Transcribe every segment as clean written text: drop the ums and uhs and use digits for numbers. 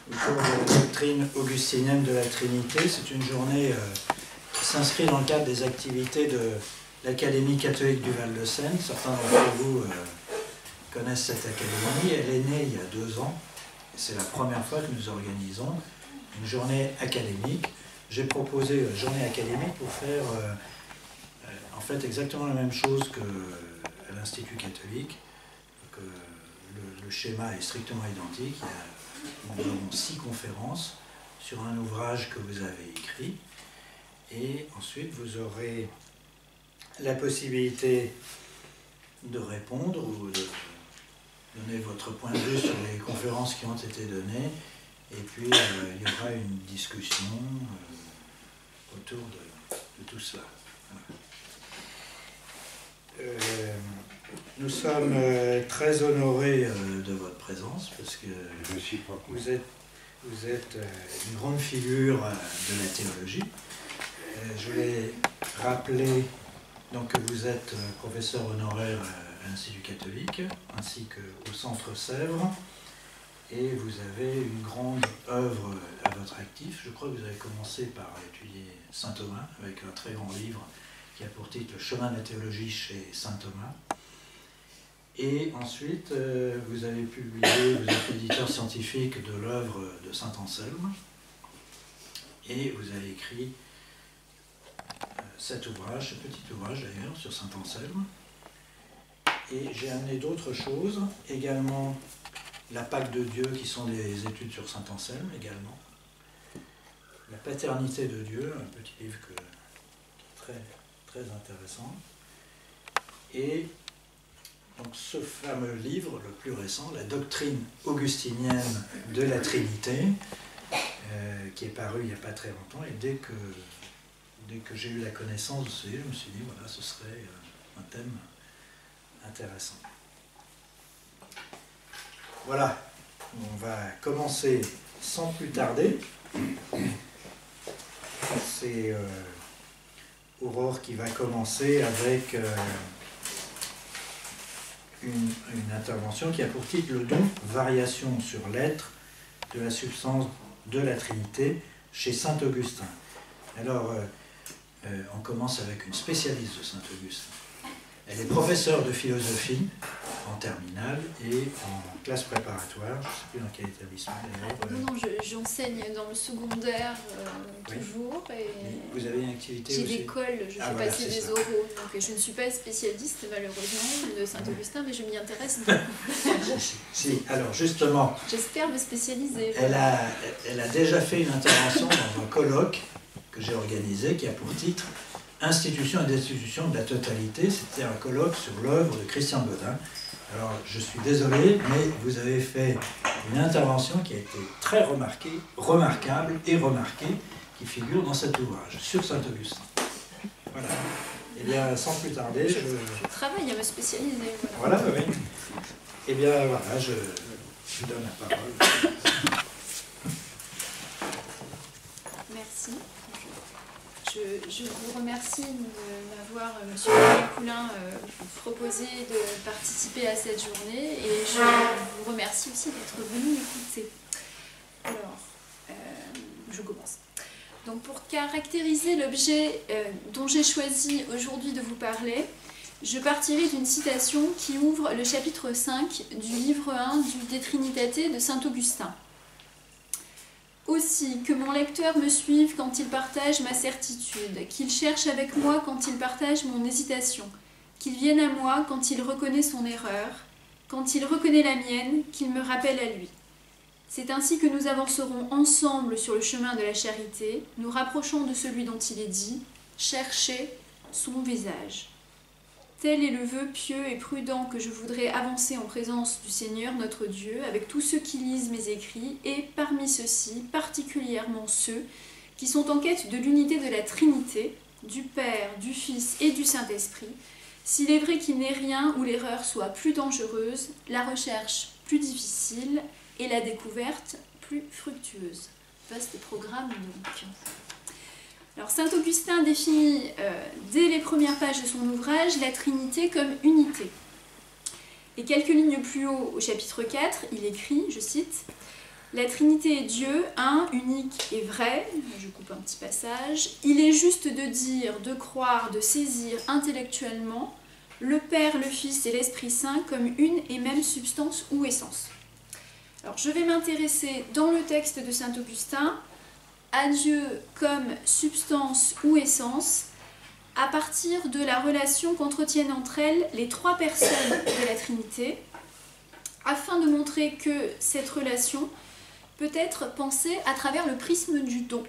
autour de la doctrine augustinienne de la Trinité. C'est une journée qui s'inscrit dans le cadre des activités de l'Académie catholique du Val-de-Seine. Certains d'entre vous connaissent cette académie. Elle est née il y a 2 ans. C'est la première fois que nous organisons une journée académique. J'ai proposé une journée académique pour faire en fait exactement la même chose qu'à l'Institut catholique. Que le schéma est strictement identique. Nous avons 6 conférences sur un ouvrage que vous avez écrit. Et ensuite, vous aurez la possibilité de répondre ou de donner votre point de vue sur les conférences qui ont été données. Et puis, il y aura une discussion autour de tout cela. Nous sommes très honorés de votre présence parce que vous êtes une grande figure de la théologie. Je voulais rappeler donc, que vous êtes professeur honoraire à l'Institut catholique ainsi qu'au Centre Sèvres. Et vous avez une grande œuvre à votre actif. Je crois que vous avez commencé par étudier saint Thomas, avec un très grand livre qui a pour titre « Le chemin de la théologie chez saint Thomas ». Et ensuite, vous avez publié, vous êtes éditeur scientifique de l'œuvre de saint Anselme. Et vous avez écrit cet ouvrage, ce petit ouvrage d'ailleurs, sur saint Anselme. Et j'ai amené d'autres choses, également la Pâque de Dieu, qui sont des études sur saint Anselme également. La paternité de Dieu, un petit livre qui est très, très intéressant. Et donc ce fameux livre, le plus récent, la doctrine augustinienne de la Trinité, qui est paru il n'y a pas très longtemps. Et dès que j'ai eu la connaissance de ce livre, je me suis dit, voilà, ce serait un thème intéressant. Voilà, on va commencer sans plus tarder. C'est Aurore qui va commencer avec une intervention qui a pour titre le don, variation sur l'être de la substance de la Trinité chez saint Augustin. Alors, on commence avec une spécialiste de saint Augustin. Elle est professeure de philosophie en terminale et en classe préparatoire. Je ne sais plus dans quel établissement d'ailleurs. Non, j'enseigne dans le secondaire toujours. Et vous avez une activité aussi? J'ai l'école, je fais passer des oraux. Donc je ne suis pas spécialiste malheureusement de Saint-Augustin, mais je m'y intéresse beaucoup. Si, alors justement. J'espère me spécialiser. Elle a déjà fait une intervention dans un colloque que j'ai organisé qui a pour titre Institution et destitution de la totalité. C'était un colloque sur l'œuvre de Christian Bodin. Alors, je suis désolé, mais vous avez fait une intervention qui a été très remarquable et remarquée, qui figure dans cet ouvrage, sur Saint-Augustin. Voilà. Eh bien, sans plus tarder, je travaille à me spécialiser. Voilà, oui. Eh bien, voilà, je donne la parole. Merci. Je vous remercie de m'avoir, monsieur Coulin, proposé de participer à cette journée et je vous remercie aussi d'être venu écouter. Alors, je commence. Donc, pour caractériser l'objet dont j'ai choisi aujourd'hui de vous parler, je partirai d'une citation qui ouvre le chapitre 5 du livre 1 du De Trinitate de saint Augustin. Aussi, que mon lecteur me suive quand il partage ma certitude, qu'il cherche avec moi quand il partage mon hésitation, qu'il vienne à moi quand il reconnaît son erreur, quand il reconnaît la mienne, qu'il me rappelle à lui. C'est ainsi que nous avancerons ensemble sur le chemin de la charité, nous rapprochant de celui dont il est dit « Cherchez son visage ». Tel est le vœu pieux et prudent que je voudrais avancer en présence du Seigneur notre Dieu, avec tous ceux qui lisent mes écrits, et parmi ceux-ci, particulièrement ceux qui sont en quête de l'unité de la Trinité, du Père, du Fils et du Saint-Esprit, s'il est vrai qu'il n'est rien où l'erreur soit plus dangereuse, la recherche plus difficile et la découverte plus fructueuse. Vaste programme donc. Alors, saint Augustin définit dès les premières pages de son ouvrage la Trinité comme unité. Et quelques lignes plus haut, au chapitre 4, il écrit, je cite, La Trinité est Dieu, un, unique et vrai. Je coupe un petit passage. Il est juste de dire, de croire, de saisir intellectuellement le Père, le Fils et l'Esprit Saint comme une et même substance ou essence. Alors, je vais m'intéresser dans le texte de saint Augustin à Dieu comme substance ou essence à partir de la relation qu'entretiennent entre elles les trois personnes de la Trinité, afin de montrer que cette relation peut être pensée à travers le prisme du don.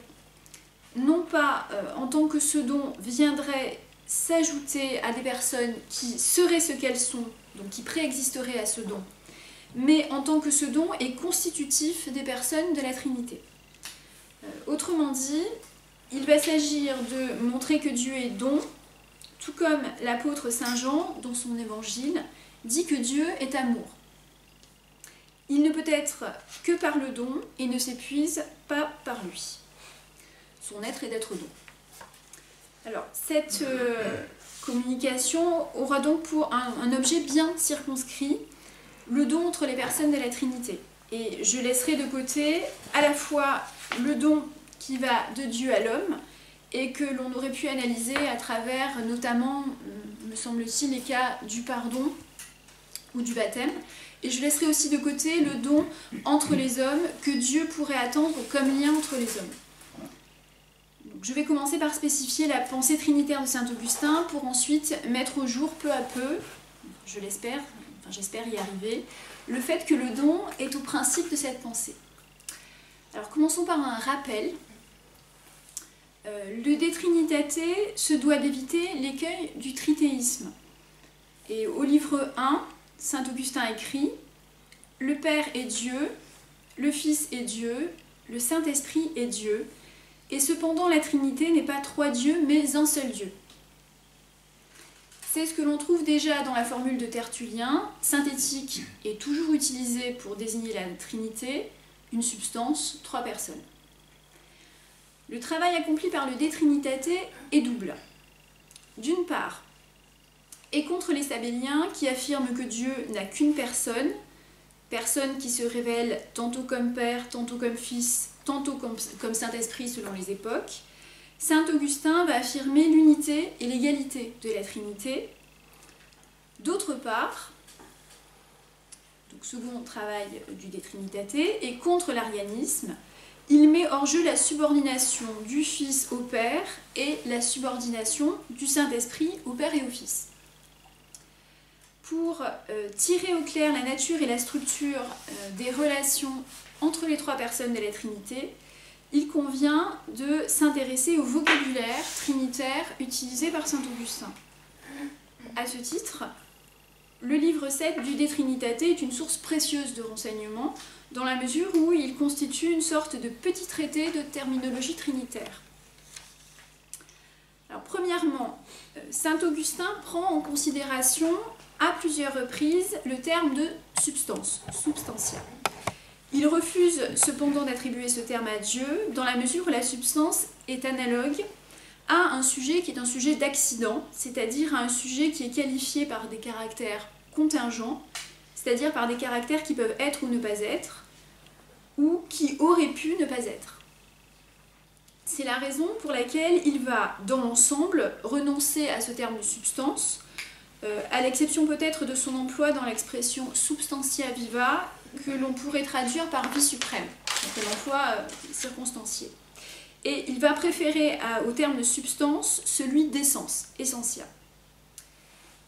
Non pas en tant que ce don viendrait s'ajouter à des personnes qui seraient ce qu'elles sont, donc qui préexisteraient à ce don, mais en tant que ce don est constitutif des personnes de la Trinité. Autrement dit, il va s'agir de montrer que Dieu est don, tout comme l'apôtre Saint Jean, dans son évangile, dit que Dieu est amour. Il ne peut être que par le don et ne s'épuise pas par lui. Son être est d'être don. Alors, cette communication aura donc pour un objet bien circonscrit le don entre les personnes de la Trinité. Et je laisserai de côté à la fois le don qui va de Dieu à l'homme et que l'on aurait pu analyser à travers notamment, me semble-t-il, les cas du pardon ou du baptême. Et je laisserai aussi de côté le don entre les hommes que Dieu pourrait attendre comme lien entre les hommes. Donc, je vais commencer par spécifier la pensée trinitaire de saint Augustin pour ensuite mettre au jour peu à peu, je l'espère, j'espère y arriver, le fait que le don est au principe de cette pensée. Alors commençons par un rappel. Le De Trinitate se doit d'éviter l'écueil du tritéisme. Et au livre 1, saint Augustin écrit « Le Père est Dieu, le Fils est Dieu, le Saint-Esprit est Dieu, et cependant la Trinité n'est pas trois dieux, mais un seul Dieu. » C'est ce que l'on trouve déjà dans la formule de Tertullien. Synthétique est toujours utilisée pour désigner la Trinité, une substance, trois personnes. Le travail accompli par le De Trinitate est double. D'une part, et contre les sabéliens qui affirment que Dieu n'a qu'une personne, personne qui se révèle tantôt comme Père, tantôt comme Fils, tantôt comme Saint-Esprit selon les époques, saint Augustin va affirmer l'unité et l'égalité de la Trinité. D'autre part, donc second travail du De Trinitate, et contre l'arianisme, il met hors jeu la subordination du Fils au Père et la subordination du Saint-Esprit au Père et au Fils. Pour tirer au clair la nature et la structure des relations entre les trois personnes de la Trinité, il convient de s'intéresser au vocabulaire trinitaire utilisé par saint Augustin. À ce titre, le livre 7 du De Trinitate est une source précieuse de renseignements dans la mesure où il constitue une sorte de petit traité de terminologie trinitaire. Alors, premièrement, saint Augustin prend en considération à plusieurs reprises le terme de substance, substantia. Il refuse cependant d'attribuer ce terme à Dieu dans la mesure où la substance est analogue à un sujet qui est un sujet d'accident, c'est-à-dire à un sujet qui est qualifié par des caractères contingents, c'est-à-dire par des caractères qui peuvent être ou ne pas être, ou qui auraient pu ne pas être. C'est la raison pour laquelle il va, dans l'ensemble, renoncer à ce terme de substance, à l'exception peut-être de son emploi dans l'expression substantia viva, que l'on pourrait traduire par vie suprême, donc l'emploi circonstancié. Et il va préférer au terme de substance celui d'essence, essentia.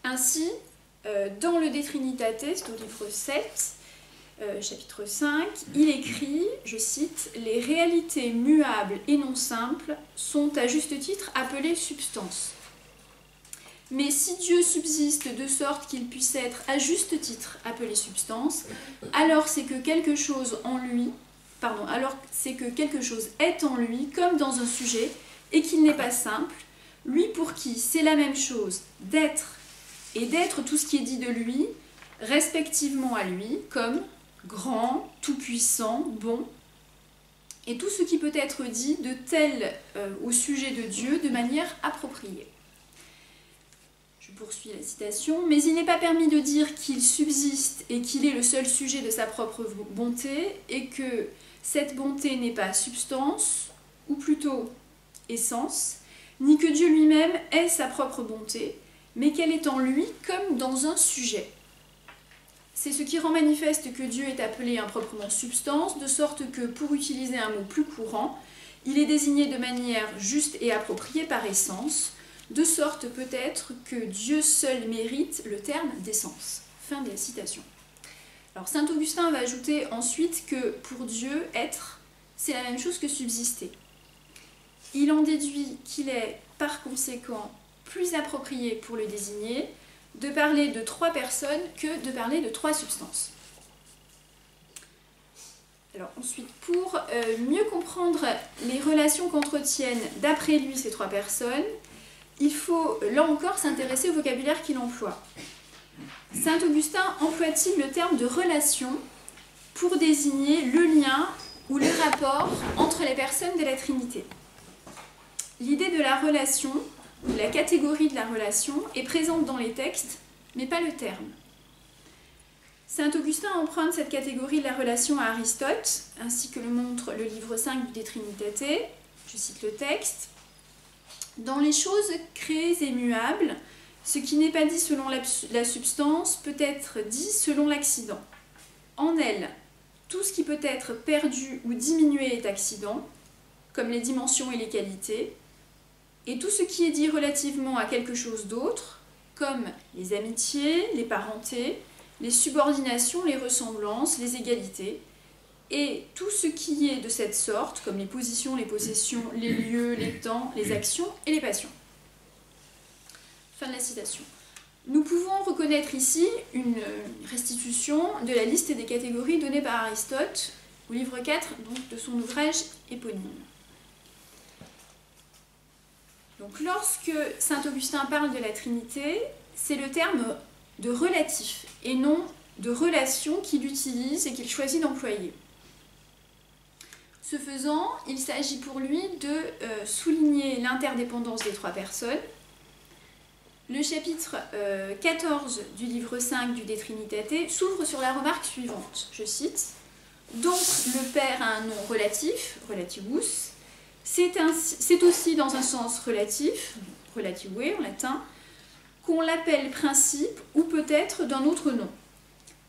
Ainsi, dans le De Trinitate, c'est au livre 7, chapitre 5, il écrit, je cite, « Les réalités muables et non simples sont à juste titre appelées substances. Mais si Dieu subsiste de sorte qu'il puisse être à juste titre appelé substance, alors c'est que quelque chose en lui, alors c'est que quelque chose est en lui comme dans un sujet et qu'il n'est pas simple, lui pour qui c'est la même chose d'être et d'être tout ce qui est dit de lui, respectivement à lui, comme grand, tout-puissant, bon, et tout ce qui peut être dit de tel au sujet de Dieu de manière appropriée. » Je poursuis la citation. « Mais il n'est pas permis de dire qu'il subsiste et qu'il est le seul sujet de sa propre bonté, et que cette bonté n'est pas substance, ou plutôt essence, ni que Dieu lui-même est sa propre bonté, mais qu'elle est en lui comme dans un sujet. C'est ce qui rend manifeste que Dieu est appelé improprement substance, de sorte que, pour utiliser un mot plus courant, il est désigné de manière juste et appropriée par essence, de sorte peut-être que Dieu seul mérite le terme d'essence. Fin de la citation. Alors saint Augustin va ajouter ensuite que pour Dieu, être, c'est la même chose que subsister. Il en déduit qu'il est par conséquent plus approprié pour le désigner de parler de 3 personnes que de parler de 3 substances. Alors ensuite, pour mieux comprendre les relations qu'entretiennent d'après lui ces 3 personnes, il faut là encore s'intéresser au vocabulaire qu'il emploie. Saint Augustin emploie-t-il le terme de relation pour désigner le lien ou le rapport entre les personnes de la Trinité? L'idée de la relation, la catégorie de la relation, est présente dans les textes, mais pas le terme. Saint Augustin emprunte cette catégorie de la relation à Aristote, ainsi que le montre le livre 5 du De Trinitate. Je cite le texte. « Dans les choses créées et muables, ce qui n'est pas dit selon la substance peut être dit selon l'accident. En elle, tout ce qui peut être perdu ou diminué est accident, comme les dimensions et les qualités, et tout ce qui est dit relativement à quelque chose d'autre, comme les amitiés, les parentés, les subordinations, les ressemblances, les égalités, et tout ce qui est de cette sorte, comme les positions, les possessions, les lieux, les temps, les actions et les passions. » Fin de la citation. Nous pouvons reconnaître ici une restitution de la liste des catégories données par Aristote au livre 4 donc, de son ouvrage éponyme. Donc, lorsque saint Augustin parle de la Trinité, c'est le terme de relatif et non de relation qu'il utilise et qu'il choisit d'employer. Ce faisant, il s'agit pour lui de souligner l'interdépendance des 3 personnes. Le chapitre 14 du livre 5 du De Trinitate s'ouvre sur la remarque suivante, je cite, « Donc le Père a un nom relatif, relativus, c'est aussi dans un sens relatif, relative en latin, qu'on l'appelle principe ou peut-être d'un autre nom.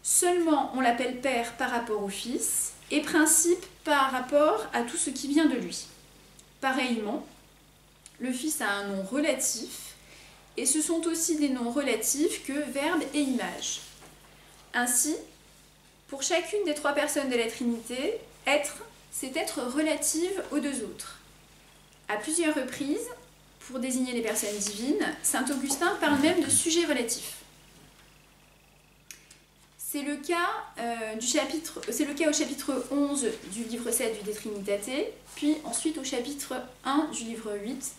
Seulement on l'appelle Père par rapport au Fils et principe par rapport à tout ce qui vient de lui. Pareillement, le Fils a un nom relatif et ce sont aussi des noms relatifs que verbe et image. Ainsi, pour chacune des 3 personnes de la Trinité, être, c'est être relative aux 2 autres. À plusieurs reprises, pour désigner les personnes divines, saint Augustin parle même de sujet relatif. C'est le cas au chapitre 11 du livre 7 du De Trinitate, puis ensuite au chapitre 1 du livre 8,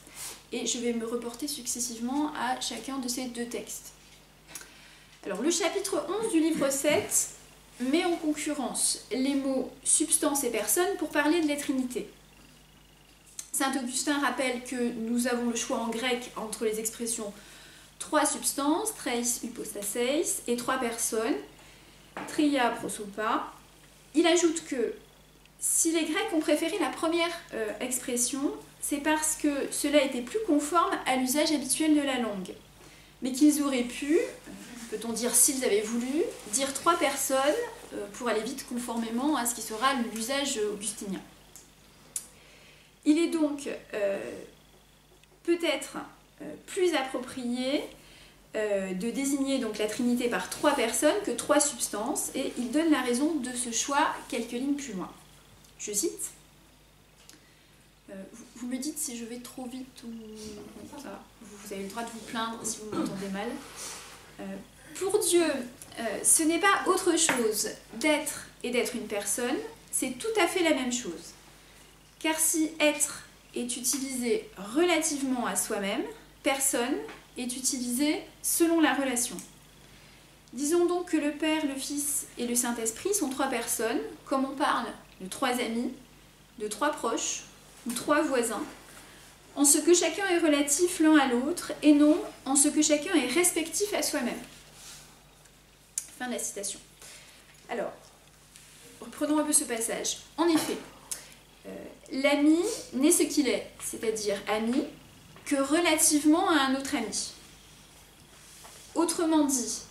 et je vais me reporter successivement à chacun de ces 2 textes. Alors, le chapitre 11 du livre 7 met en concurrence les mots substance et personne pour parler de la Trinité. Saint Augustin rappelle que nous avons le choix en grec entre les expressions 3 substances, treis hypostaseis, et 3 personnes, tria prosopa. Il ajoute que si les Grecs ont préféré la première expression, c'est parce que cela était plus conforme à l'usage habituel de la langue, mais qu'ils auraient pu, peut-on dire s'ils avaient voulu, dire 3 personnes pour aller vite conformément à ce qui sera l'usage augustinien. Il est donc peut-être plus approprié de désigner donc la Trinité par 3 personnes que 3 substances, et il donne la raison de ce choix quelques lignes plus loin. Je cite. Vous me dites si je vais trop vite ou ça va. Vous avez le droit de vous plaindre si vous m'entendez mal. Pour Dieu, ce n'est pas autre chose d'être et d'être une personne, c'est tout à fait la même chose. Car si être est utilisé relativement à soi-même, personne est utilisé selon la relation. Disons donc que le Père, le Fils et le Saint-Esprit sont 3 personnes, comme on parle de 3 amis, de 3 proches ou 3 voisins, en ce que chacun est relatif l'un à l'autre et non en ce que chacun est respectif à soi-même. Fin de la citation. Alors, reprenons un peu ce passage. En effet, l'ami n'est ce qu'il est, c'est-à-dire ami, que relativement à un autre ami. Autrement dit,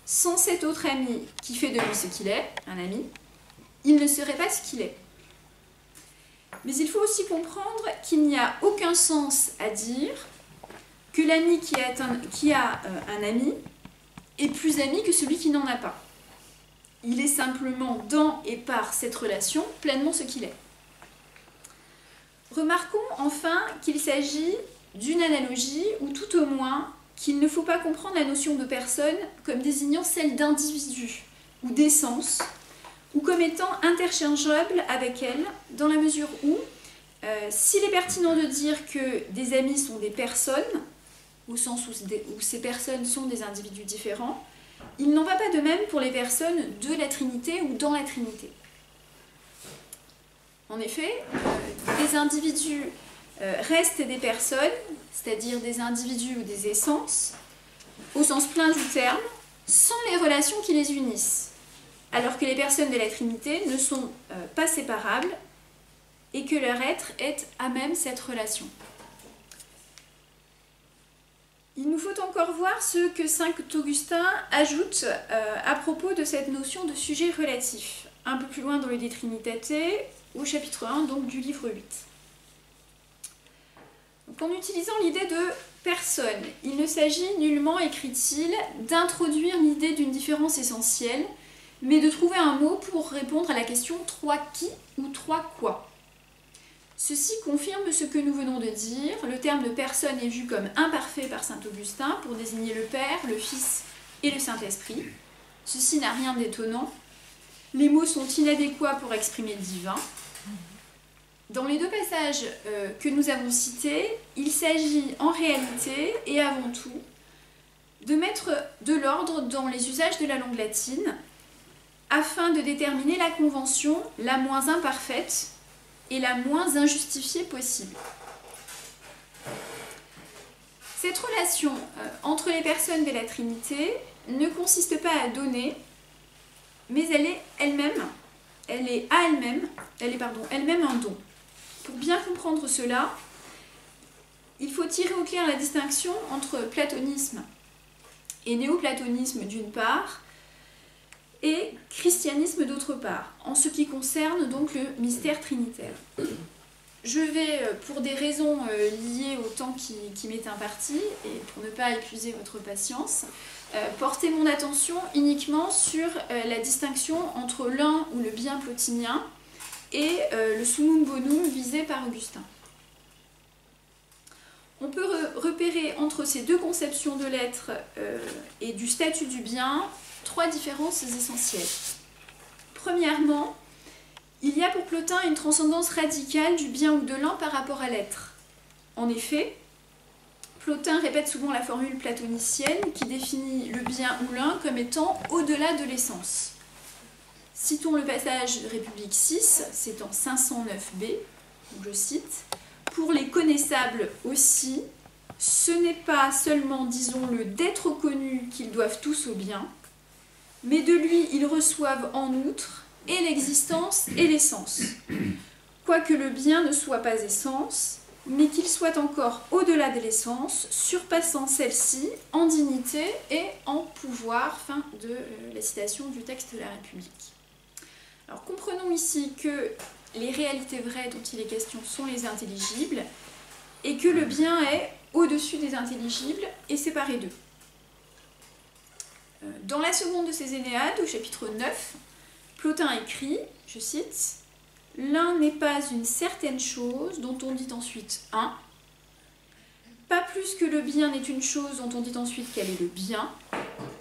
sans cet autre ami qui fait de lui ce qu'il est, un ami, il ne serait pas ce qu'il est. Mais il faut aussi comprendre qu'il n'y a aucun sens à dire que l'ami qui a un ami est plus ami que celui qui n'en a pas. Il est simplement dans et par cette relation pleinement ce qu'il est. Remarquons enfin qu'il s'agit d'une analogie, ou tout au moins qu'il ne faut pas comprendre la notion de personne comme désignant celle d'individu ou d'essence, ou comme étant interchangeable avec elle, dans la mesure où, s'il est pertinent de dire que des amis sont des personnes, au sens où ces personnes sont des individus différents, il n'en va pas de même pour les personnes de la Trinité ou dans la Trinité. En effet, des individus restent des personnes, c'est-à-dire des individus ou des essences, au sens plein du terme, sans les relations qui les unissent, alors que les personnes de la Trinité ne sont pas séparables et que leur être est à même cette relation. Il nous faut encore voir ce que saint Augustin ajoute à propos de cette notion de sujet relatif, un peu plus loin dans le De Trinitate, au chapitre 1 donc, du livre 8. Donc, en utilisant l'idée de personne, il ne s'agit nullement, écrit-il, d'introduire l'idée d'une différence essentielle, mais de trouver un mot pour répondre à la question « trois qui » ou « trois quoi ». Ceci confirme ce que nous venons de dire. Le terme de personne est vu comme imparfait par saint Augustin pour désigner le Père, le Fils et le Saint-Esprit. Ceci n'a rien d'étonnant. Les mots sont inadéquats pour exprimer le divin. Dans les deux passages que nous avons cités, il s'agit en réalité et avant tout de mettre de l'ordre dans les usages de la langue latine afin de déterminer la convention la moins imparfaite et la moins injustifiée possible. Cette relation entre les personnes de la Trinité ne consiste pas à donner, mais elle est elle-même un don. Pour bien comprendre cela, il faut tirer au clair la distinction entre platonisme et néoplatonisme d'une part, et christianisme d'autre part, en ce qui concerne donc le mystère trinitaire. Je vais, pour des raisons liées au temps qui m'est imparti, et pour ne pas épuiser votre patience, porter mon attention uniquement sur la distinction entre l'un ou le bien plotinien et le summum bonum visé par Augustin. On peut repérer entre ces deux conceptions de l'être et du statut du bien trois différences essentielles. Premièrement, il y a pour Plotin une transcendance radicale du bien ou de l'un par rapport à l'être. En effet, Plotin répète souvent la formule platonicienne qui définit le bien ou l'un comme étant au-delà de l'essence. Citons le passage de République 6, c'est en 509b, donc je cite, « Pour les connaissables aussi, ce n'est pas seulement, disons-le, d'être connu qu'ils doivent tous au bien, mais de lui ils reçoivent en outre et l'existence et l'essence, quoique le bien ne soit pas essence, mais qu'il soit encore au-delà de l'essence, surpassant celle-ci en dignité et en pouvoir ». Fin de la citation du texte de la République. Alors comprenons ici que les réalités vraies dont il est question sont les intelligibles, et que le bien est au-dessus des intelligibles et séparé d'eux. Dans la seconde de ces Énéades, au chapitre 9, Plotin écrit, je cite, « L'un n'est pas une certaine chose dont on dit ensuite un, pas plus que le bien n'est une chose dont on dit ensuite qu'elle est le bien.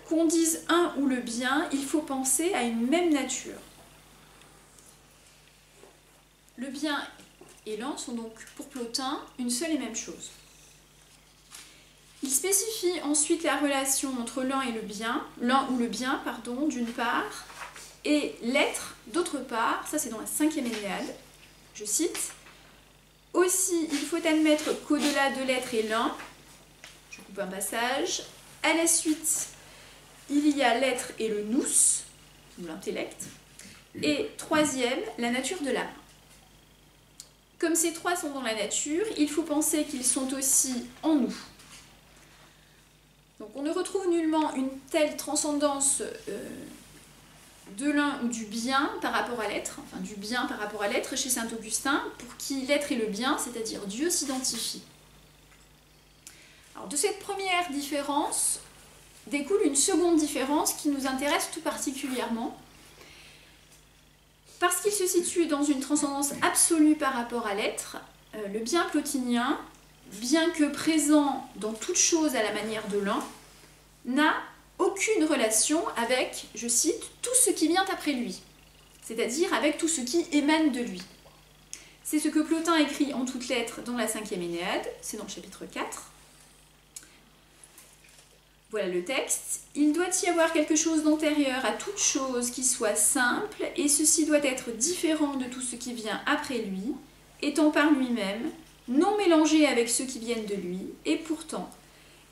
Qu'on dise un ou le bien, il faut penser à une même nature. » Le bien et l'un sont donc pour Plotin une seule et même chose. Il spécifie ensuite la relation entre l'un ou le bien, d'une part, et l'être d'autre part, ça c'est dans la 5e Énéade, je cite, « Aussi il faut admettre qu'au-delà de l'être et l'un, je coupe un passage, à la suite il y a l'être et le nous, ou l'intellect, Et troisième, la nature de l'âme. Comme ces trois sont dans la nature, il faut penser qu'ils sont aussi en nous. Donc on ne retrouve nullement une telle transcendance de l'un ou du bien par rapport à l'être, enfin du bien par rapport à l'être chez saint Augustin, pour qui l'être et le bien, c'est-à-dire Dieu, s'identifient. Alors de cette première différence découle une seconde différence qui nous intéresse tout particulièrement, parce qu'il se situe dans une transcendance absolue par rapport à l'être, le bien plotinien, bien que présent dans toute chose à la manière de l'un, n'a aucune relation avec, je cite, tout ce qui vient après lui, c'est-à-dire avec tout ce qui émane de lui. C'est ce que Plotin écrit en toutes lettres dans la 5e Énéade, c'est dans le chapitre 4. Voilà le texte. Il doit y avoir quelque chose d'antérieur à toute chose qui soit simple, et ceci doit être différent de tout ce qui vient après lui, étant par lui-même, non mélangé avec ceux qui viennent de lui, et pourtant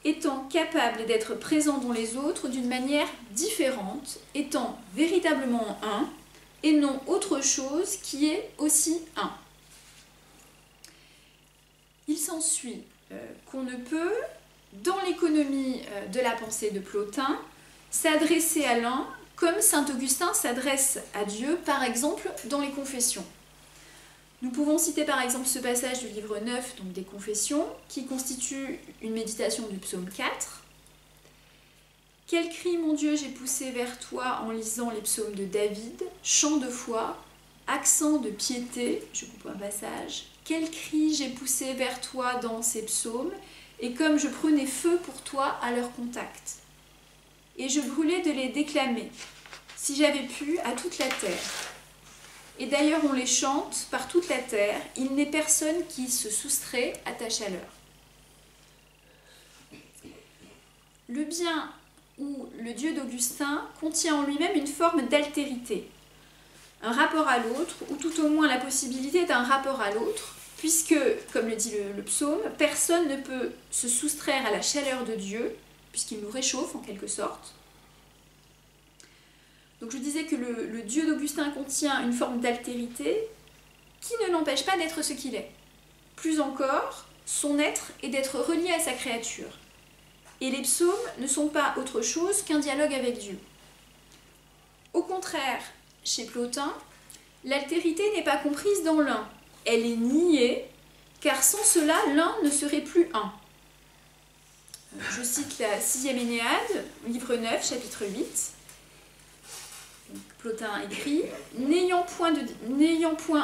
étant capable d'être présent dans les autres d'une manière différente, étant véritablement un, et non autre chose qui est aussi un. Il s'ensuit qu'on ne peut, dans l'économie de la pensée de Plotin, s'adresser à l'un comme saint Augustin s'adresse à Dieu, par exemple dans les confessions. Nous pouvons citer par exemple ce passage du livre 9, donc des Confessions, qui constitue une méditation du psaume 4. « Quel cri, mon Dieu, j'ai poussé vers toi en lisant les psaumes de David, chant de foi, accent de piété, je coupe un passage, quel cri j'ai poussé vers toi dans ces psaumes, et comme je prenais feu pour toi à leur contact. Et je brûlais de les déclamer, si j'avais pu, à toute la terre. Et d'ailleurs on les chante par toute la terre, il n'est personne qui se soustrait à ta chaleur. » Le bien ou le Dieu d'Augustin contient en lui-même une forme d'altérité, un rapport à l'autre, ou tout au moins la possibilité d'un rapport à l'autre, puisque, comme le dit le psaume, personne ne peut se soustraire à la chaleur de Dieu, puisqu'il nous réchauffe en quelque sorte. Donc je disais que le Dieu d'Augustin contient une forme d'altérité qui ne l'empêche pas d'être ce qu'il est. Plus encore, son être est d'être relié à sa créature. Et les psaumes ne sont pas autre chose qu'un dialogue avec Dieu. Au contraire, chez Plotin, l'altérité n'est pas comprise dans l'un. Elle est niée, car sans cela, l'un ne serait plus un. Je cite la 6e Énéade, livre 9, chapitre 8. Plotin écrit « N'ayant point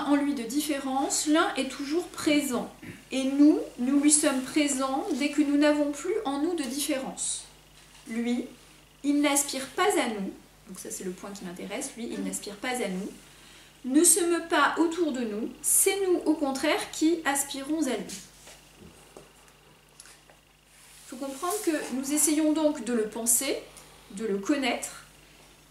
en lui de différence, l'un est toujours présent, et nous lui sommes présents dès que nous n'avons plus en nous de différence. Lui, il n'aspire pas à nous, donc ça c'est le point qui m'intéresse, lui, il n'aspire pas à nous, ne se meut pas autour de nous, c'est nous au contraire qui aspirons à lui. » Il faut comprendre que nous essayons donc de le penser, de le connaître,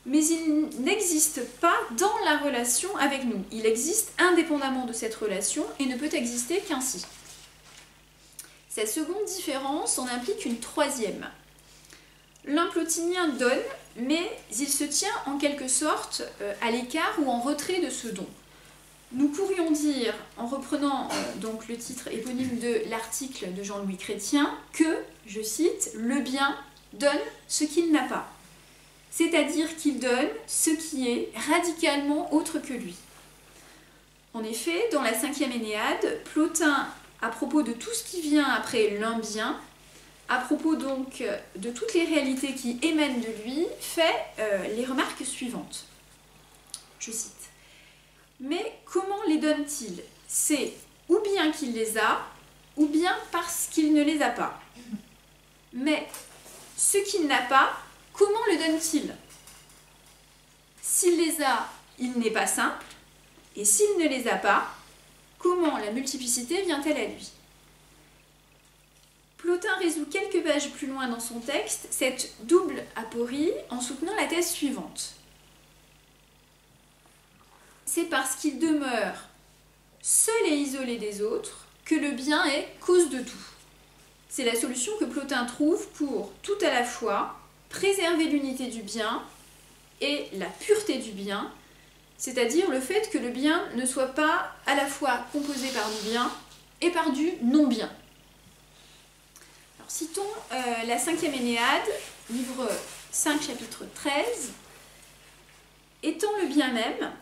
mais il n'existe pas dans la relation avec nous. Il existe indépendamment de cette relation et ne peut exister qu'ainsi. Cette seconde différence en implique une troisième. L'un plotinien donne, mais il se tient en quelque sorte à l'écart ou en retrait de ce don. Nous pourrions dire, en reprenant donc le titre éponyme de l'article de Jean-Louis Chrétien, que, je cite, « le bien donne ce qu'il n'a pas ». C'est-à-dire qu'il donne ce qui est radicalement autre que lui. En effet, dans la 5e Énéade, Plotin, à propos de tout ce qui vient après l'un bien, à propos donc de toutes les réalités qui émanent de lui, fait les remarques suivantes. Je cite. « Mais comment les donne-t-il? C'est ou bien qu'il les a, ou bien parce qu'il ne les a pas. Mais ce qu'il n'a pas, comment le donne-t-il? S'il les a, il n'est pas simple, et s'il ne les a pas, comment la multiplicité vient-elle à lui? » Plotin résout quelques pages plus loin dans son texte cette double aporie en soutenant la thèse suivante. C'est parce qu'il demeure seul et isolé des autres que le bien est cause de tout. C'est la solution que Plotin trouve pour tout à la fois préserver l'unité du bien et la pureté du bien, c'est-à-dire le fait que le bien ne soit pas à la fois composé par du bien et par du non-bien. Alors, citons la 5e Énéade, livre 5, chapitre 13. Étant le bien même,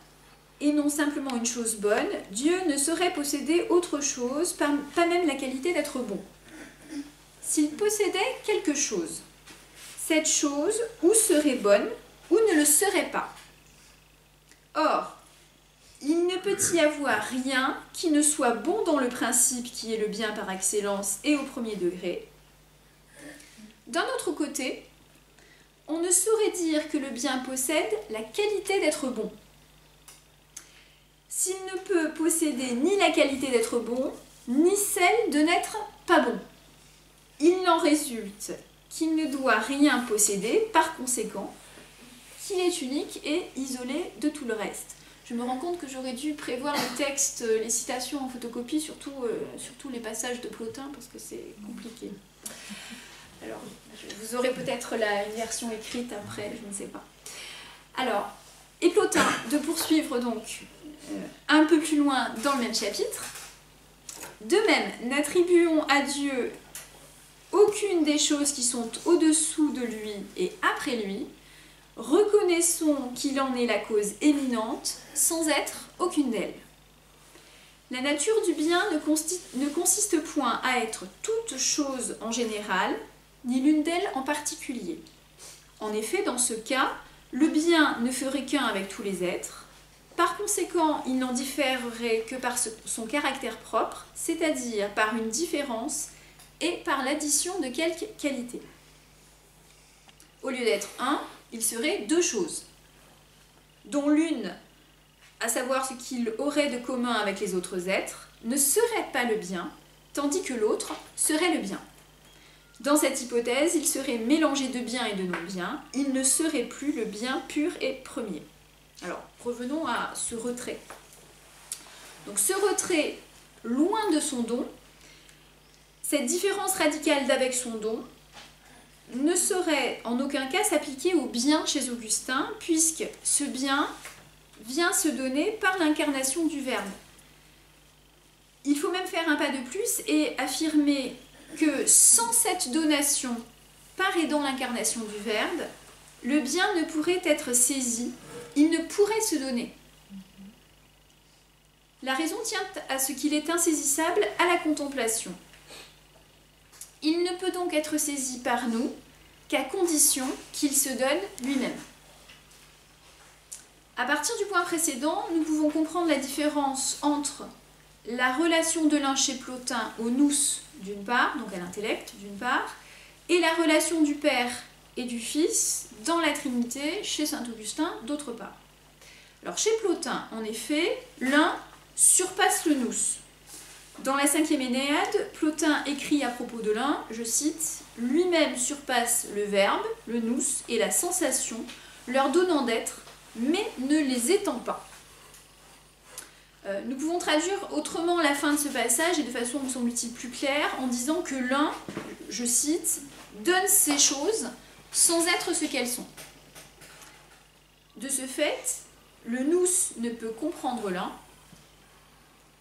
et non simplement une chose bonne, Dieu ne saurait posséder autre chose, pas même la qualité d'être bon. S'il possédait quelque chose, cette chose ou serait bonne, ou ne le serait pas. Or, il ne peut y avoir rien qui ne soit bon dans le principe qui est le bien par excellence et au premier degré. D'un autre côté, on ne saurait dire que le bien possède la qualité d'être bon. S'il ne peut posséder ni la qualité d'être bon, ni celle de n'être pas bon. Il n'en résulte qu'il ne doit rien posséder, par conséquent, qu'il est unique et isolé de tout le reste. Je me rends compte que j'aurais dû prévoir le texte, les citations en photocopie, surtout les passages de Plotin, parce que c'est compliqué. Alors, vous aurez peut-être une version écrite après, je ne sais pas. Alors, et Plotin, de poursuivre donc un peu plus loin dans le même chapitre. De même, n'attribuons à Dieu aucune des choses qui sont au-dessous de lui et après lui. Reconnaissons qu'il en est la cause éminente, sans être aucune d'elles. La nature du bien ne consiste point à être toute chose en général, ni l'une d'elles en particulier. En effet, dans ce cas, le bien ne ferait qu'un avec tous les êtres. Par conséquent, il n'en différerait que par son caractère propre, c'est-à-dire par une différence et par l'addition de quelques qualités. Au lieu d'être un, il serait deux choses, dont l'une, à savoir ce qu'il aurait de commun avec les autres êtres, ne serait pas le bien, tandis que l'autre serait le bien. Dans cette hypothèse, il serait mélangé de bien et de non-bien, il ne serait plus le bien pur et premier. Alors, revenons à ce retrait. Donc, ce retrait, loin de son don, cette différence radicale d'avec son don, ne saurait en aucun cas s'appliquer au bien chez Augustin, puisque ce bien vient se donner par l'incarnation du Verbe. Il faut même faire un pas de plus et affirmer que sans cette donation par et dans l'incarnation du Verbe, le bien ne pourrait être saisi, il ne pourrait se donner. La raison tient à ce qu'il est insaisissable à la contemplation. Il ne peut donc être saisi par nous qu'à condition qu'il se donne lui-même. À partir du point précédent, nous pouvons comprendre la différence entre la relation de l'un chez Plotin au nous d'une part, donc à l'intellect d'une part, et la relation du Père et du Fils dans la Trinité chez saint Augustin d'autre part. Alors chez Plotin, en effet, l'un surpasse le nous. Dans la 5e Énéade, Plotin écrit à propos de l'un, je cite, « Lui-même surpasse le verbe, le nous, et la sensation, leur donnant d'être, mais ne les étend pas. » Nous pouvons traduire autrement la fin de ce passage, et de façon, me semble-t-il, plus claire, en disant que l'un, je cite, « donne ces choses sans être ce qu'elles sont. » De ce fait, le nous ne peut comprendre l'un,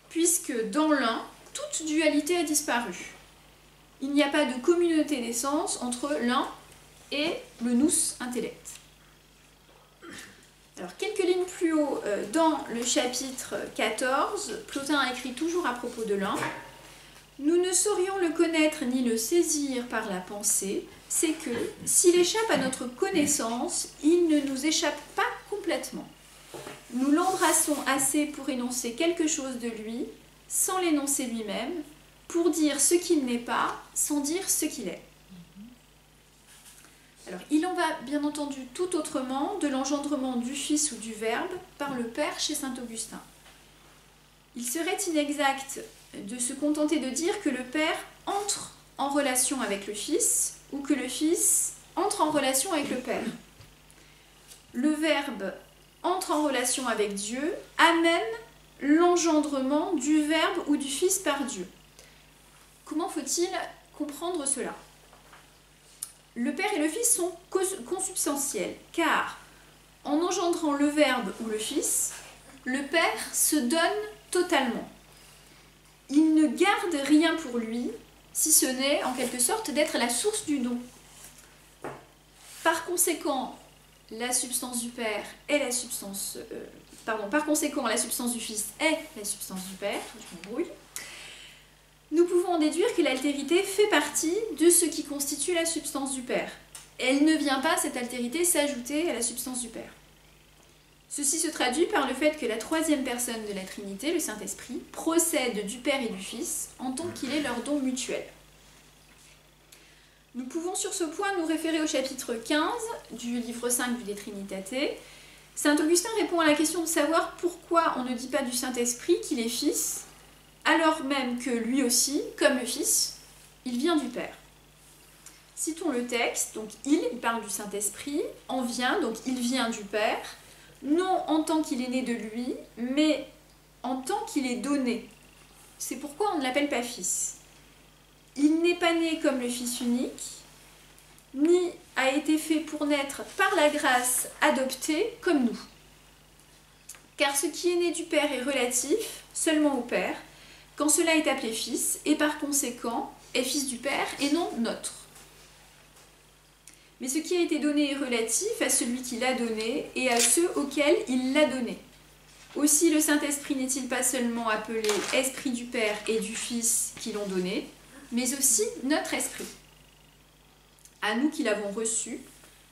puisque dans l'un, toute dualité a disparu. Il n'y a pas de communauté d'essence entre l'un et le nous intellect. Alors, quelques lignes plus haut, dans le chapitre 14, Plotin a écrit toujours à propos de l'un. Nous ne saurions le connaître ni le saisir par la pensée, c'est que, s'il échappe à notre connaissance, il ne nous échappe pas complètement. Nous l'embrassons assez pour énoncer quelque chose de lui, sans l'énoncer lui-même, pour dire ce qu'il n'est pas, sans dire ce qu'il est. Alors, il en va bien entendu tout autrement de l'engendrement du Fils ou du Verbe par le Père chez saint Augustin. Il serait inexact de se contenter de dire que le Père entre en relation avec le Fils ou que le Fils entre en relation avec le Père. Le Verbe entre en relation avec Dieu à même l'engendrement du Verbe ou du Fils par Dieu. Comment faut-il comprendre cela ? Le Père et le Fils sont consubstantiels, car en engendrant le Verbe ou le Fils, le Père se donne totalement. Il ne garde rien pour lui, si ce n'est, en quelque sorte, d'être la source du don. Par conséquent, la substance du Père est la substance... par conséquent, la substance du Fils est la substance du Père. Je m'embrouille. Nous pouvons en déduire que l'altérité fait partie de ce qui constitue la substance du Père. Elle ne vient pas, cette altérité, s'ajouter à la substance du Père. Ceci se traduit par le fait que la troisième personne de la Trinité, le Saint-Esprit, procède du Père et du Fils en tant qu'il est leur don mutuel. Nous pouvons sur ce point nous référer au chapitre 15 du livre 5 du De Trinitate. Saint Augustin répond à la question de savoir pourquoi on ne dit pas du Saint-Esprit qu'il est Fils, alors même que lui aussi, comme le Fils, il vient du Père. Citons le texte, donc il parle du Saint-Esprit, en vient, donc il vient du Père, non en tant qu'il est né de lui, mais en tant qu'il est donné. C'est pourquoi on ne l'appelle pas Fils. Il n'est pas né comme le Fils unique, ni a été fait pour naître par la grâce adopté comme nous. Car ce qui est né du Père est relatif seulement au Père, quand cela est appelé Fils, et par conséquent est Fils du Père et non nôtre. Mais ce qui a été donné est relatif à celui qui l'a donné et à ceux auxquels il l'a donné. Aussi le Saint-Esprit n'est-il pas seulement appelé Esprit du Père et du Fils qui l'ont donné, mais aussi notre esprit, à nous qui l'avons reçu,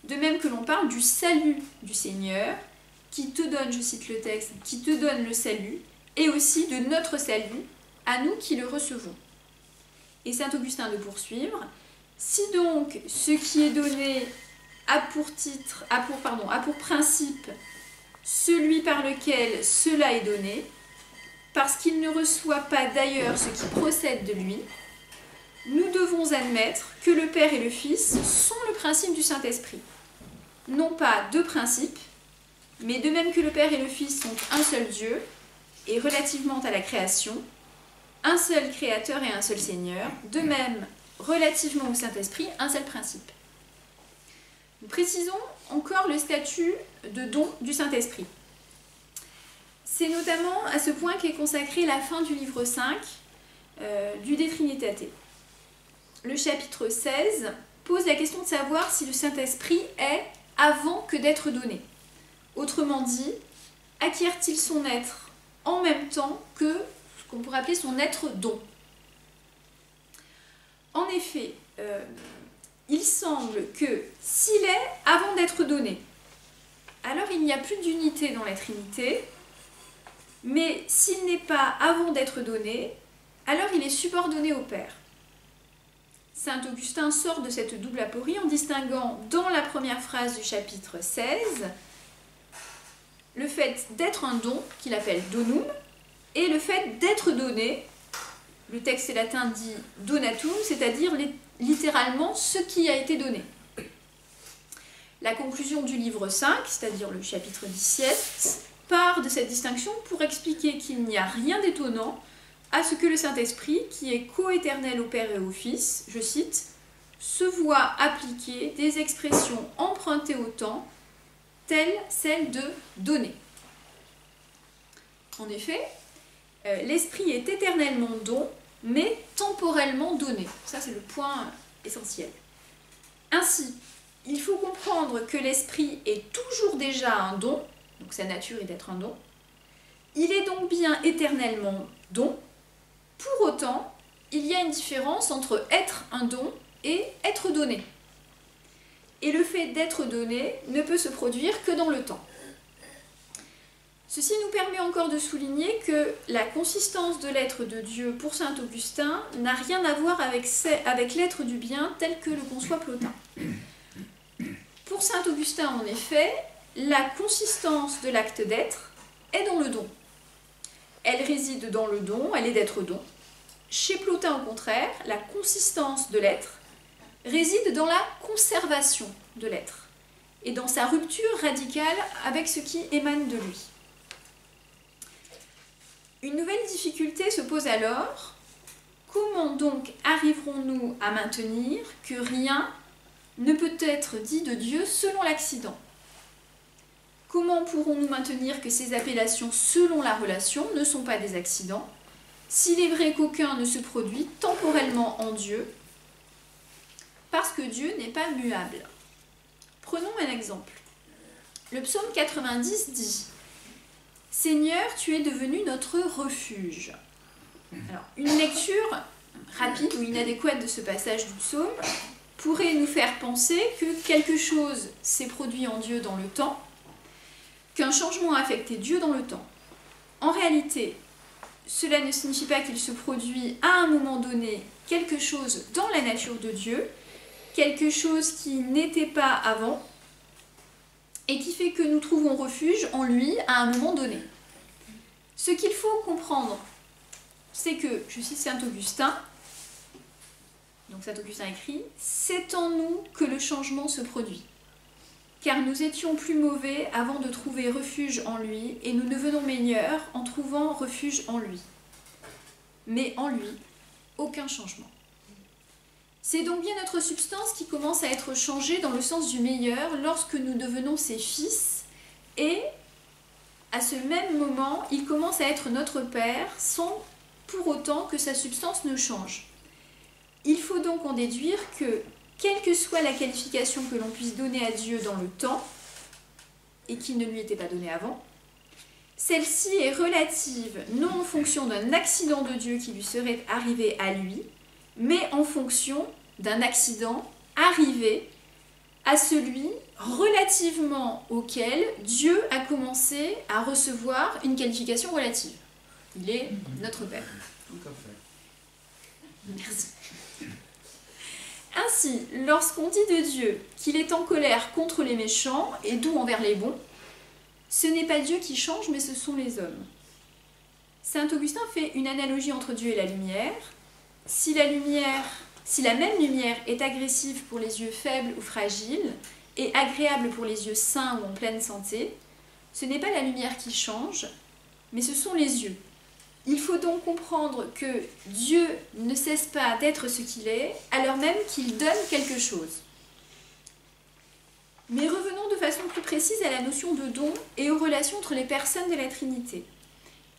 de même que l'on parle du salut du Seigneur, qui te donne, je cite le texte, qui te donne le salut, et aussi de notre salut, à nous qui le recevons. Et saint Augustin de poursuivre, si donc ce qui est donné a pour principe celui par lequel cela est donné, parce qu'il ne reçoit pas d'ailleurs ce qui procède de lui, nous devons admettre que le Père et le Fils sont le principe du Saint-Esprit. Non pas deux principes, mais de même que le Père et le Fils sont un seul Dieu, et relativement à la création, un seul Créateur et un seul Seigneur, de même, relativement au Saint-Esprit, un seul principe. Nous précisons encore le statut de don du Saint-Esprit. C'est notamment à ce point qu'est consacrée la fin du livre 5 du De Trinitate. Le chapitre 16 pose la question de savoir si le Saint-Esprit est avant que d'être donné. Autrement dit, acquiert-il son être en même temps que ce qu'on pourrait appeler son être don? En effet, il semble que s'il est avant d'être donné, alors il n'y a plus d'unité dans la Trinité, mais s'il n'est pas avant d'être donné, alors il est subordonné au Père. Saint Augustin sort de cette double aporie en distinguant dans la première phrase du chapitre 16 le fait d'être un don, qu'il appelle donum, et le fait d'être donné, le texte latin dit donatum, c'est-à-dire littéralement ce qui a été donné. La conclusion du livre 5, c'est-à-dire le chapitre 17, part de cette distinction pour expliquer qu'il n'y a rien d'étonnant à ce que le Saint-Esprit, qui est coéternel au Père et au Fils, je cite, se voit appliquer des expressions empruntées au temps, telles celles de donner. En effet, l'Esprit est éternellement don, mais temporellement donné. Ça, c'est le point essentiel. Ainsi, il faut comprendre que l'Esprit est toujours déjà un don, donc sa nature est d'être un don. Il est donc bien éternellement don. Pour autant, il y a une différence entre être un don et être donné. Et le fait d'être donné ne peut se produire que dans le temps. Ceci nous permet encore de souligner que la consistance de l'être de Dieu pour saint Augustin n'a rien à voir avec l'être du bien tel que le conçoit Plotin. Pour saint Augustin, en effet, la consistance de l'acte d'être est dans le don. Elle réside dans le don, elle est d'être don. Chez Plotin, au contraire, la consistance de l'être réside dans la conservation de l'être et dans sa rupture radicale avec ce qui émane de lui. Une nouvelle difficulté se pose alors. Comment donc arriverons-nous à maintenir que rien ne peut être dit de Dieu selon l'accident? Comment pourrons-nous maintenir que ces appellations selon la relation ne sont pas des accidents, s'il est vrai qu'aucun ne se produit temporellement en Dieu, parce que Dieu n'est pas muable? Prenons un exemple. Le psaume 90 dit « Seigneur, tu es devenu notre refuge ». Alors, une lecture rapide ou inadéquate de ce passage du psaume pourrait nous faire penser que quelque chose s'est produit en Dieu dans le temps, qu'un changement a affecté Dieu dans le temps. En réalité, cela ne signifie pas qu'il se produit à un moment donné quelque chose dans la nature de Dieu, quelque chose qui n'était pas avant, et qui fait que nous trouvons refuge en lui à un moment donné. Ce qu'il faut comprendre, c'est que, je cite Saint Augustin, donc Saint Augustin écrit « C'est en nous que le changement se produit, car nous étions plus mauvais avant de trouver refuge en lui, et nous devenons meilleurs en trouvant refuge en lui. Mais en lui, aucun changement. » C'est donc bien notre substance qui commence à être changée dans le sens du meilleur lorsque nous devenons ses fils, et à ce même moment, il commence à être notre Père sans pour autant que sa substance ne change. Il faut donc en déduire que, quelle que soit la qualification que l'on puisse donner à Dieu dans le temps, et qui ne lui était pas donnée avant, celle-ci est relative non en fonction d'un accident de Dieu qui lui serait arrivé à lui, mais en fonction d'un accident arrivé à celui relativement auquel Dieu a commencé à recevoir une qualification relative. Il est notre Père. Tout à fait. Merci. Ainsi, lorsqu'on dit de Dieu qu'il est en colère contre les méchants et doux envers les bons, ce n'est pas Dieu qui change, mais ce sont les hommes. Saint Augustin fait une analogie entre Dieu et la lumière. Si la même lumière est agressive pour les yeux faibles ou fragiles et agréable pour les yeux sains ou en pleine santé, ce n'est pas la lumière qui change, mais ce sont les yeux. Il faut donc comprendre que Dieu ne cesse pas d'être ce qu'il est, alors même qu'il donne quelque chose. Mais revenons de façon plus précise à la notion de don et aux relations entre les personnes de la Trinité.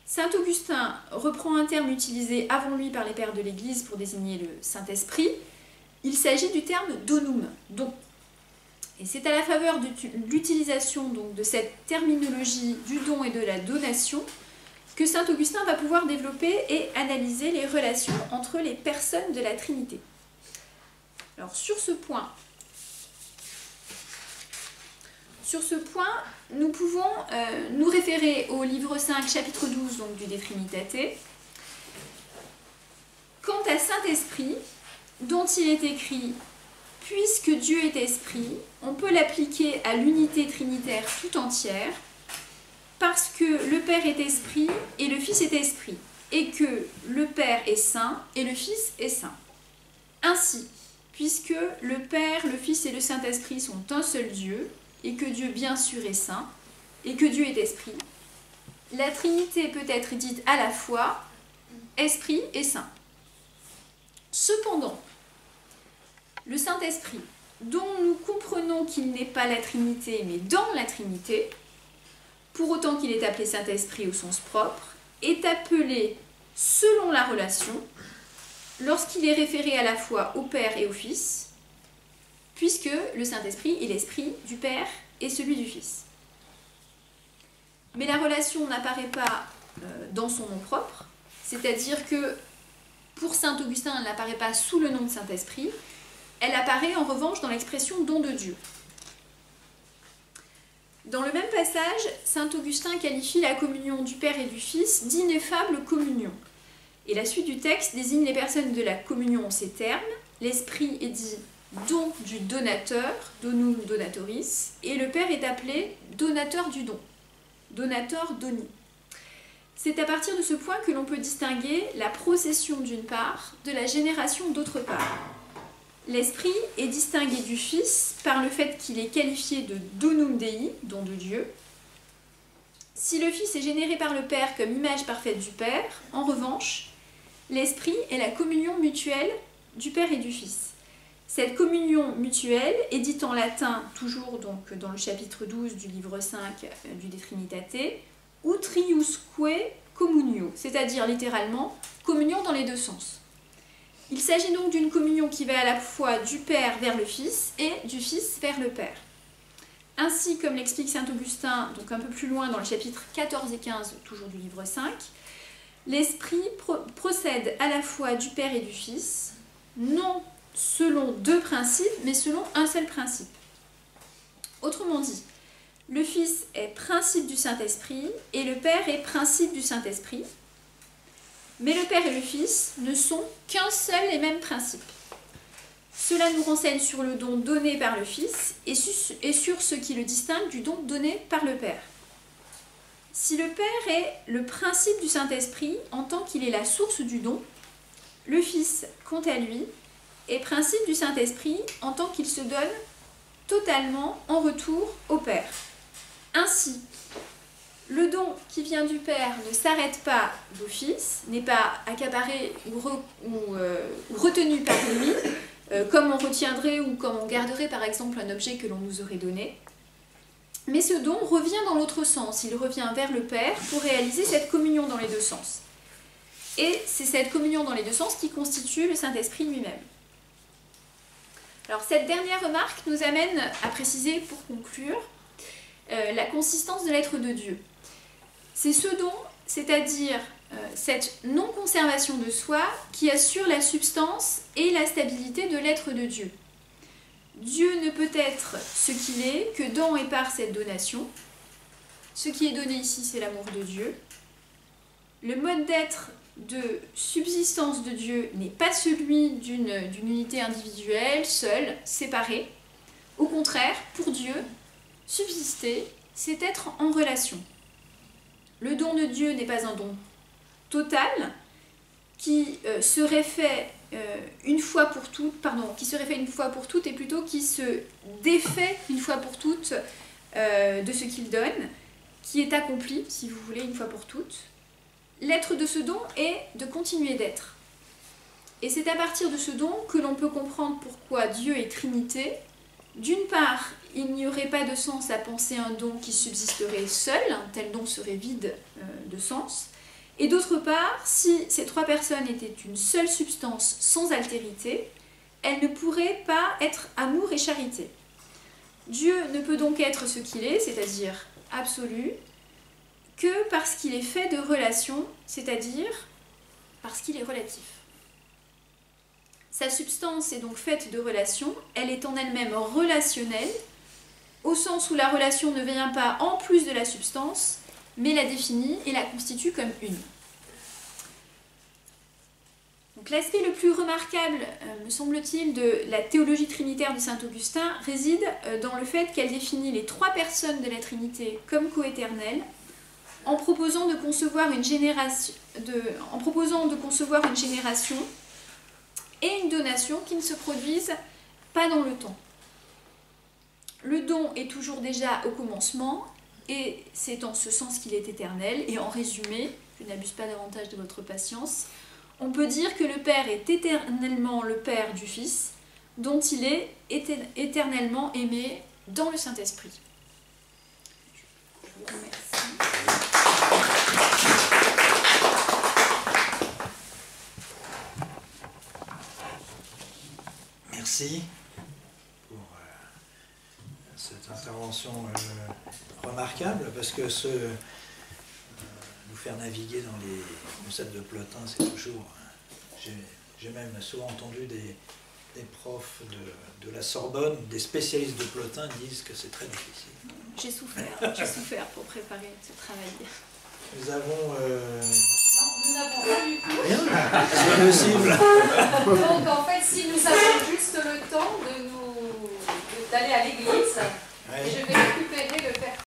Saint Augustin reprend un terme utilisé avant lui par les pères de l'Église pour désigner le Saint-Esprit. Il s'agit du terme donum, don. Et c'est à la faveur de l'utilisation donc de cette terminologie du don et de la donation que Saint Augustin va pouvoir développer et analyser les relations entre les personnes de la Trinité. Alors sur ce point, nous pouvons nous référer au livre 5, chapitre 12 donc, du De Trinitate. Quant à Saint-Esprit, dont il est écrit « Puisque Dieu est esprit, on peut l'appliquer à l'unité trinitaire tout entière, parce que le Père est esprit et le Fils est esprit, et que le Père est saint et le Fils est saint. Ainsi, puisque le Père, le Fils et le Saint-Esprit sont un seul Dieu, et que Dieu bien sûr est saint, et que Dieu est esprit, la Trinité peut être dite à la fois esprit et saint. Cependant, le Saint-Esprit, dont nous comprenons qu'il n'est pas la Trinité, mais dans la Trinité, pour autant qu'il est appelé Saint-Esprit au sens propre, est appelé selon la relation, lorsqu'il est référé à la fois au Père et au Fils, puisque le Saint-Esprit est l'Esprit du Père et celui du Fils. Mais la relation n'apparaît pas dans son nom propre, c'est-à-dire que pour saint Augustin, elle n'apparaît pas sous le nom de Saint-Esprit, elle apparaît en revanche dans l'expression don de Dieu. Dans le même passage, saint Augustin qualifie la communion du Père et du Fils d'ineffable communion. Et la suite du texte désigne les personnes de la communion en ces termes. L'Esprit est dit don du donateur, donum donatoris, et le Père est appelé donateur du don, donateur doni. C'est à partir de ce point que l'on peut distinguer la procession d'une part de la génération d'autre part. L'Esprit est distingué du Fils par le fait qu'il est qualifié de donum Dei, don de Dieu. Si le Fils est généré par le Père comme image parfaite du Père, en revanche, l'Esprit est la communion mutuelle du Père et du Fils. Cette communion mutuelle est dite en latin, toujours donc dans le chapitre 12 du livre 5 du De Trinitate, utriusque communio, c'est-à-dire littéralement communion dans les deux sens. Il s'agit donc d'une communion qui va à la fois du Père vers le Fils et du Fils vers le Père. Ainsi, comme l'explique saint Augustin, donc un peu plus loin dans le chapitre 14 et 15, toujours du livre 5, l'Esprit procède à la fois du Père et du Fils, non selon deux principes, mais selon un seul principe. Autrement dit, le Fils est principe du Saint-Esprit et le Père est principe du Saint-Esprit, mais le Père et le Fils ne sont qu'un seul et même principe. Cela nous renseigne sur le don donné par le Fils et sur ce qui le distingue du don donné par le Père. Si le Père est le principe du Saint-Esprit en tant qu'il est la source du don, le Fils, quant à lui, est principe du Saint-Esprit en tant qu'il se donne totalement en retour au Père. Ainsi, le don qui vient du Père ne s'arrête pas d'office, n'est pas accaparé ou retenu par lui, comme on retiendrait ou comme on garderait par exemple un objet que l'on nous aurait donné. Mais ce don revient dans l'autre sens, il revient vers le Père pour réaliser cette communion dans les deux sens. Et c'est cette communion dans les deux sens qui constitue le Saint-Esprit lui-même. Alors cette dernière remarque nous amène à préciser, pour conclure, la consistance de l'être de Dieu. C'est ce don, c'est-à-dire cette non-conservation de soi, qui assure la substance et la stabilité de l'être de Dieu. Dieu ne peut être ce qu'il est que dans et par cette donation. Ce qui est donné ici, c'est l'amour de Dieu. Le mode d'être de subsistance de Dieu n'est pas celui d'une unité individuelle, seule, séparée. Au contraire, pour Dieu, subsister, c'est être en relation. Le don de Dieu n'est pas un don total qui serait fait une fois pour toutes, et plutôt qui se défait une fois pour toutes de ce qu'il donne, qui est accompli, si vous voulez, une fois pour toutes. L'être de ce don est de continuer d'être. Et c'est à partir de ce don que l'on peut comprendre pourquoi Dieu est Trinité. D'une part, il n'y aurait pas de sens à penser un don qui subsisterait seul, un tel don serait vide de sens. Et d'autre part, si ces trois personnes étaient une seule substance sans altérité, elles ne pourraient pas être amour et charité. Dieu ne peut donc être ce qu'il est, c'est-à-dire absolu, que parce qu'il est fait de relations, c'est-à-dire parce qu'il est relatif. Sa substance est donc faite de relations, elle est en elle-même relationnelle, au sens où la relation ne vient pas en plus de la substance, mais la définit et la constitue comme une. Donc l'aspect le plus remarquable, me semble-t-il, de la théologie trinitaire de saint Augustin réside dans le fait qu'elle définit les trois personnes de la Trinité comme coéternelles, en proposant de concevoir une génération et une donation qui ne se produisent pas dans le temps. Le don est toujours déjà au commencement, et c'est en ce sens qu'il est éternel. Et en résumé, je n'abuse pas davantage de votre patience, on peut dire que le Père est éternellement le Père du Fils, dont il est éternellement aimé dans le Saint-Esprit. Je vous remercie. Merci pour cette intervention remarquable, parce que nous faire naviguer dans les concepts de Plotin, c'est toujours... J'ai même souvent entendu des profs de la Sorbonne, des spécialistes de Plotin disent que c'est très difficile. J'ai souffert pour préparer ce travail. Nous avons... Non, nous n'avons pas du tout. Rien, c'est possible. Donc en fait,